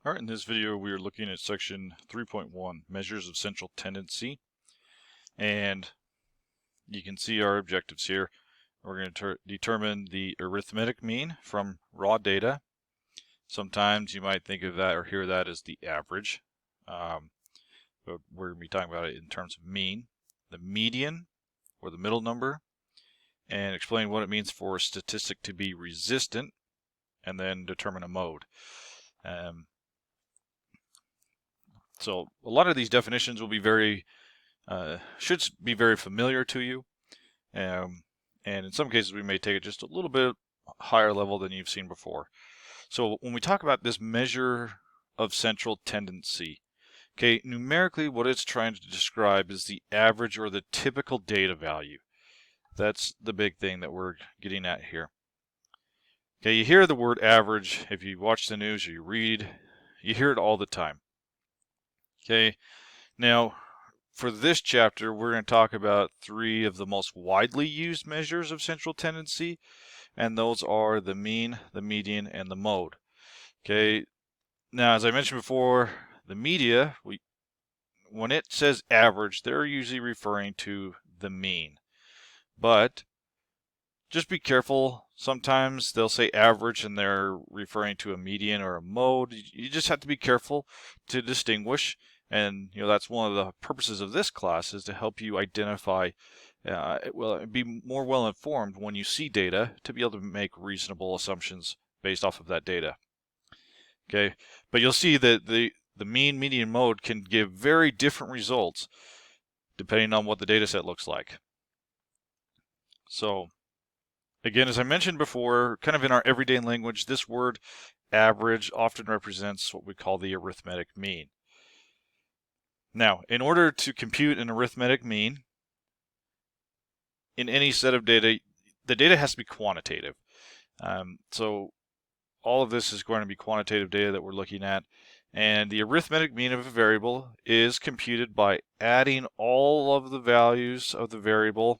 Alright, in this video we are looking at section 3.1, Measures of Central Tendency, and you can see our objectives here. We're going to determine the arithmetic mean from raw data. Sometimes you might think of that or hear that as the average, but we're going to be talking about it in terms of mean, the median, or the middle number, and explain what it means for a statistic to be resistant, and then determine a mode. So a lot of these definitions will be should be very familiar to you. And in some cases we may take it just a little bit higher level than you've seen before. So when we talk about this measure of central tendency, okay, numerically what it's trying to describe is the average or the typical data value. That's the big thing that we're getting at here. Okay, you hear the word average if you watch the news or you read, you hear it all the time. Okay, now for this chapter, we're going to talk about three of the most widely used measures of central tendency, and those are the mean, the median, and the mode. Okay, now as I mentioned before, the media, when it says average, they're usually referring to the mean. But just be careful. Sometimes they'll say average and they're referring to a median or a mode. You just have to be careful to distinguish. And that's one of the purposes of this class, is to help you identify, be more well informed when you see data to be able to make reasonable assumptions based off of that data. Okay, but you'll see that the mean, median, mode can give very different results depending on what the data set looks like. So again, as I mentioned before, kind of in our everyday language, this word average often represents what we call the arithmetic mean. Now, in order to compute an arithmetic mean in any set of data, the data has to be quantitative. So all of this is going to be quantitative data that we're looking at. And the arithmetic mean of a variable is computed by adding all of the values of the variable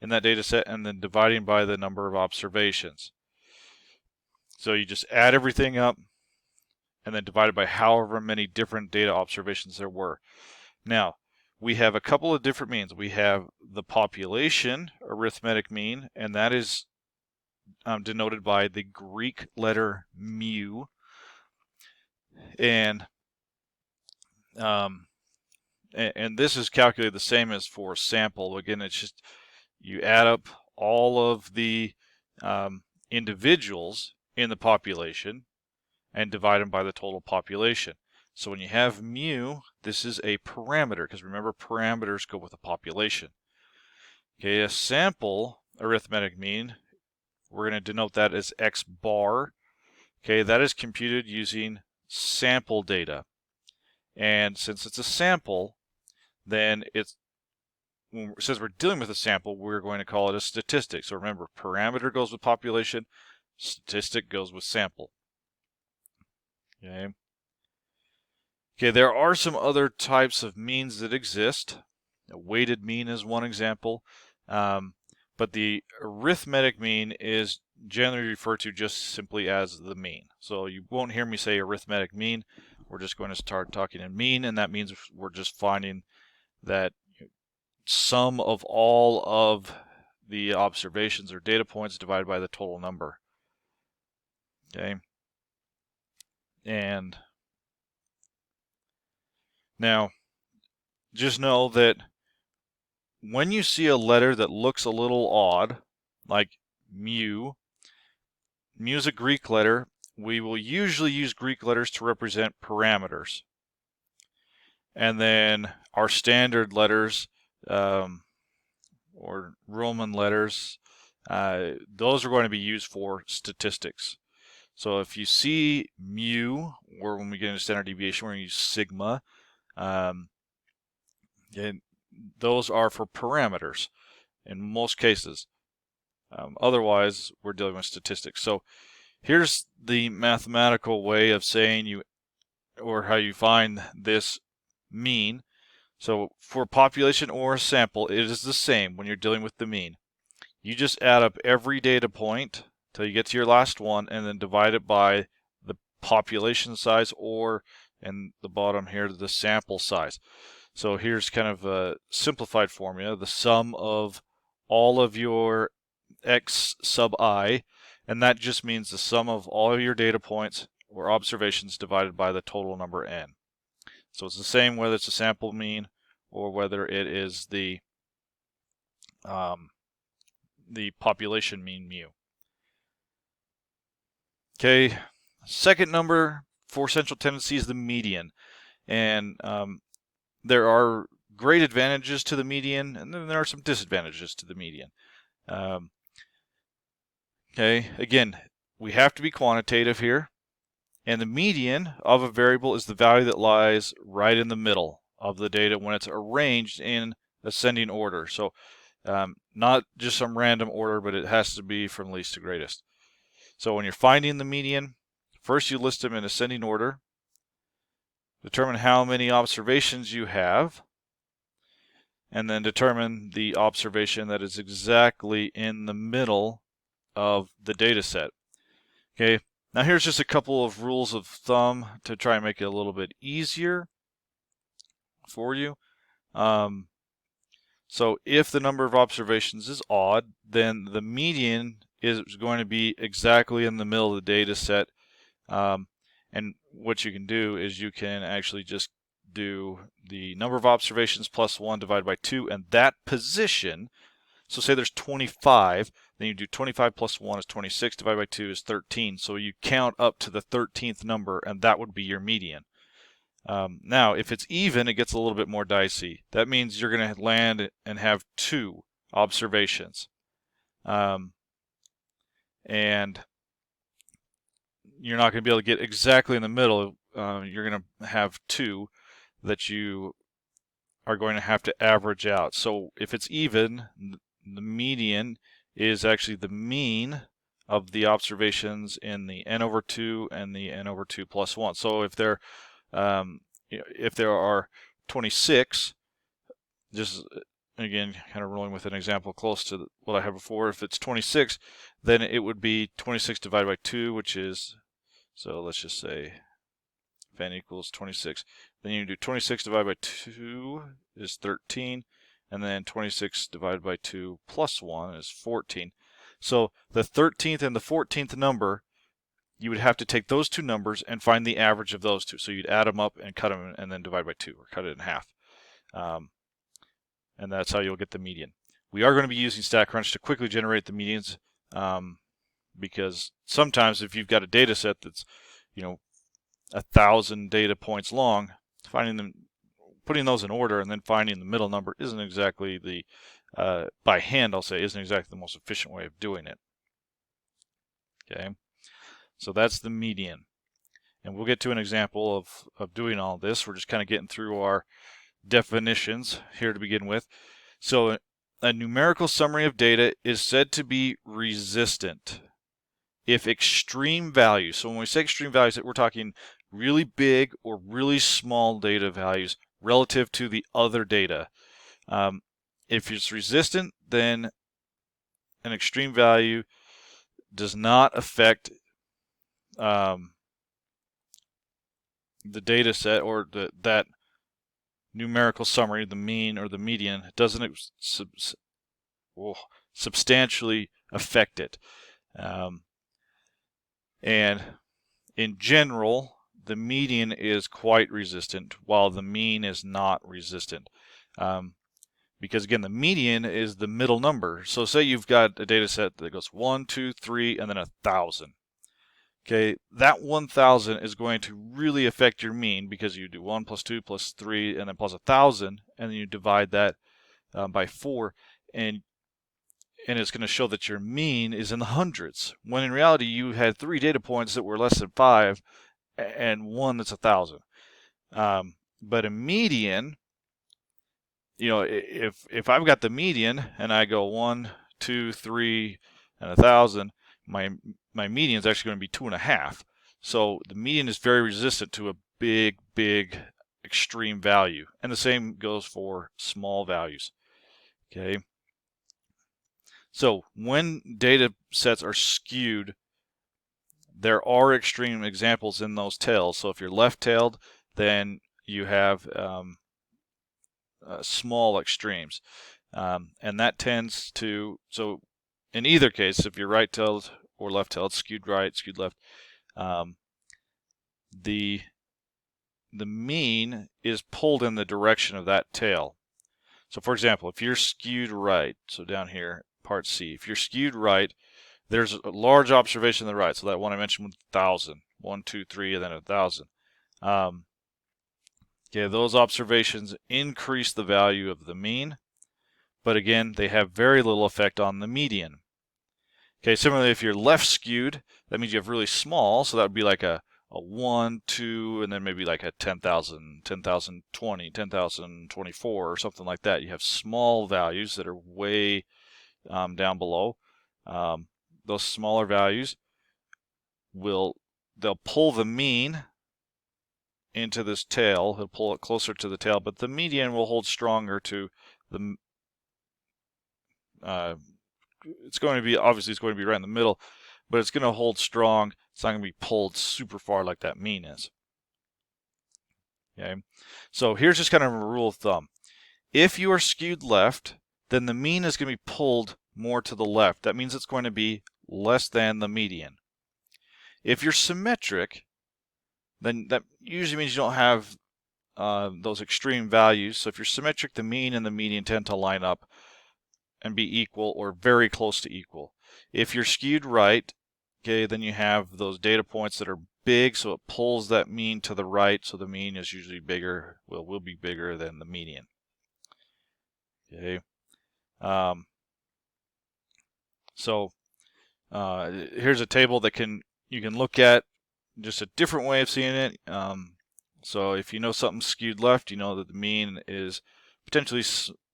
in that data set and then dividing by the number of observations. So you just add everything up and then divide it by however many different data observations there were. Now, we have a couple of different means. We have the population arithmetic mean, and that is denoted by the Greek letter mu. And this is calculated the same as for sample. Again, it's just you add up all of the individuals in the population and divide them by the total population. So when you have mu, this is a parameter, because remember, parameters go with a population. Okay, a sample arithmetic mean, we're going to denote that as x bar. Okay, that is computed using sample data. And since it's a sample, then since we're dealing with a sample, we're going to call it a statistic. So remember, parameter goes with population, statistic goes with sample. Okay. Okay, there are some other types of means that exist. A weighted mean is one example, but the arithmetic mean is generally referred to just simply as the mean. So you won't hear me say arithmetic mean. We're just going to start talking in mean, and that means we're just finding that sum of all of the observations or data points divided by the total number. Okay. And now, just know that when you see a letter that looks a little odd, like mu is a Greek letter. We will usually use Greek letters to represent parameters. And then our standard letters, or Roman letters, those are going to be used for statistics. So if you see mu, or when we get into standard deviation, we're going to use sigma. And those are for parameters in most cases. Otherwise, we're dealing with statistics. So here's the mathematical way of saying how you find this mean. So for population or sample, it is the same when you're dealing with the mean. You just add up every data point till you get to your last one and then divide it by the population size, or in the bottom here, the sample size. So here's kind of a simplified formula: the sum of all of your x sub I, and that just means the sum of all of your data points or observations divided by the total number n. So it's the same whether it's a sample mean or whether it is the population mean mu. Okay, second number for central tendency is the median, and there are great advantages to the median, and then there are some disadvantages to the median. Okay, again, we have to be quantitative here, and the median of a variable is the value that lies right in the middle of the data when it's arranged in ascending order. So not just some random order, but it has to be from least to greatest. So when you're finding the median, first you list them in ascending order, determine how many observations you have, and then determine the observation that is exactly in the middle of the data set. Okay, now here's just a couple of rules of thumb to try and make it a little bit easier for you. So if the number of observations is odd, then the median is going to be exactly in the middle of the data set. And what you can do is you can actually just do the number of observations plus 1 divided by 2, and that position. So say there's 25, then you do 25 plus 1 is 26, divided by 2 is 13. So you count up to the 13th number, and that would be your median. Now, if it's even, it gets a little bit more dicey. That means you're going to land and have 2 observations. And you're not going to be able to get exactly in the middle. You're going to have 2 that you are going to have to average out. So if it's even, the median is actually the mean of the observations in the n over 2 and the n over 2 plus 1. So if there are 26, just again kind of rolling with an example close to what I had before, if it's 26, then it would be 26 divided by 2, which is, so let's just say if n equals 26. Then you do 26 divided by 2 is 13, and then 26 divided by 2 plus 1 is 14. So the 13th and the 14th number, you would have to take those two numbers and find the average of those two. So you'd add them up and cut them and then divide by 2 or cut it in half. And that's how you'll get the median. We are going to be using StatCrunch to quickly generate the medians because sometimes if you've got a data set that's 1,000 data points long, finding them, putting those in order and then finding the middle number isn't exactly the, by hand I'll say, isn't exactly the most efficient way of doing it. Okay, so that's the median. And we'll get to an example of doing all this. We're just kind of getting through our definitions here to begin with. So a numerical summary of data is said to be resistant if extreme values, so when we say extreme values, we're talking really big or really small data values relative to the other data. If it's resistant, then an extreme value does not affect the data set or that numerical summary, the mean or the median, doesn't substantially affect it. And in general, the median is quite resistant, while the mean is not resistant. Because again, the median is the middle number. So say you've got a data set that goes 1, 2, 3, and then 1,000. Okay, that 1,000 is going to really affect your mean because you do 1 plus 2 plus 3 and then plus 1,000, and then you divide that by 4, and it's going to show that your mean is in the hundreds, when in reality you had 3 data points that were less than 5 and 1 that's 1,000. But a median, if I've got the median and I go 1, 2, 3, and 1,000, my median is actually going to be 2.5. So the median is very resistant to a big extreme value, and the same goes for small values. Okay. So when data sets are skewed, there are extreme examples in those tails. So if you're left-tailed, then you have small extremes. And that tends to, so in either case, if you're right-tailed or left-tailed, skewed right, skewed left, the mean is pulled in the direction of that tail. So for example, if you're skewed right, so down here, part C, if you're skewed right, there's a large observation on the right. So that one I mentioned with 1,000, 1, 2, 3, and then 1,000. Okay, those observations increase the value of the mean, but again, they have very little effect on the median. Okay, similarly, if you're left skewed, that means you have really small, so that would be like a 1, 2, and then maybe like a 10,000, 10,020, 10,024, or something like that. You have small values that are way down below. Those smaller values they'll pull the mean into this tail. He'll pull it closer to the tail, but the median will hold stronger to the it's going to be, obviously it's going to be right in the middle, but it's going to hold strong. It's not going to be pulled super far like that mean is. Okay, so here's just kind of a rule of thumb. If you are skewed left, then the mean is going to be pulled more to the left. That means it's going to be less than the median. If you're symmetric, then that usually means you don't have those extreme values. So if you're symmetric, the mean and the median tend to line up and be equal or very close to equal. If you're skewed right, okay, then you have those data points that are big, so it pulls that mean to the right, so the mean is usually bigger, will be bigger than the median. Okay. Here's a table that you can look at just a different way of seeing it. So if you know something's skewed left, you know that the mean is potentially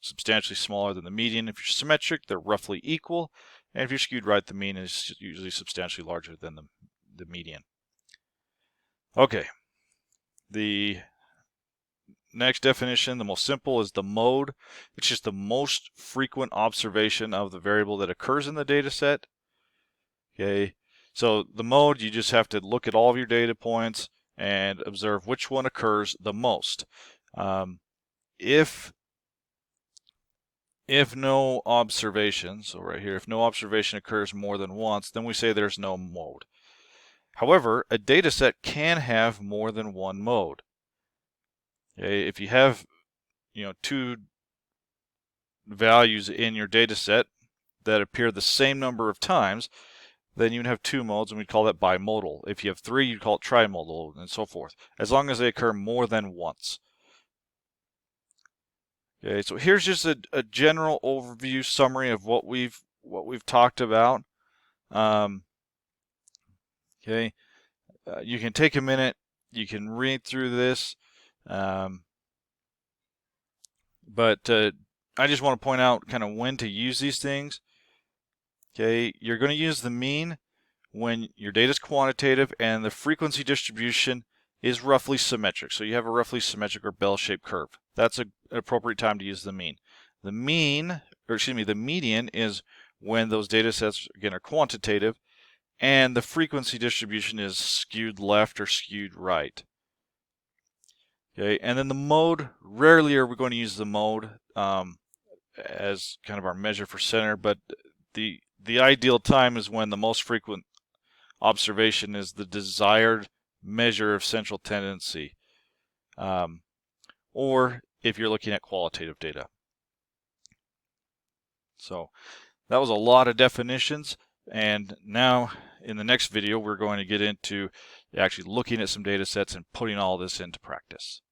substantially smaller than the median. If you're symmetric, they're roughly equal. And if you're skewed right, the mean is usually substantially larger than the median. Okay. The next definition, the most simple, is the mode, which is the most frequent observation of the variable that occurs in the data set. Okay. So the mode, you just have to look at all of your data points and observe which one occurs the most. If no observation, so right here, if no observation occurs more than once, then we say there's no mode. However, a data set can have more than one mode. Okay, if you have, two values in your data set that appear the same number of times, then you'd have two modes, and we'd call that bimodal. If you have three, you'd call it trimodal, and so forth, as long as they occur more than once. Okay, so here's just a general overview summary of what we've talked about. Okay, you can take a minute, you can read through this, but I just want to point out kind of when to use these things. Okay, you're going to use the mean when your data is quantitative and the frequency distribution is roughly symmetric. So you have a roughly symmetric or bell-shaped curve. That's an appropriate time to use the mean. The median is when those data sets, again, are quantitative and the frequency distribution is skewed left or skewed right. Okay, and then the mode, rarely are we going to use the mode as kind of our measure for center, but the ideal time is when the most frequent observation is the desired measure of central tendency, or if you're looking at qualitative data. So that was a lot of definitions, and now in the next video we're going to get into actually looking at some data sets and putting all this into practice.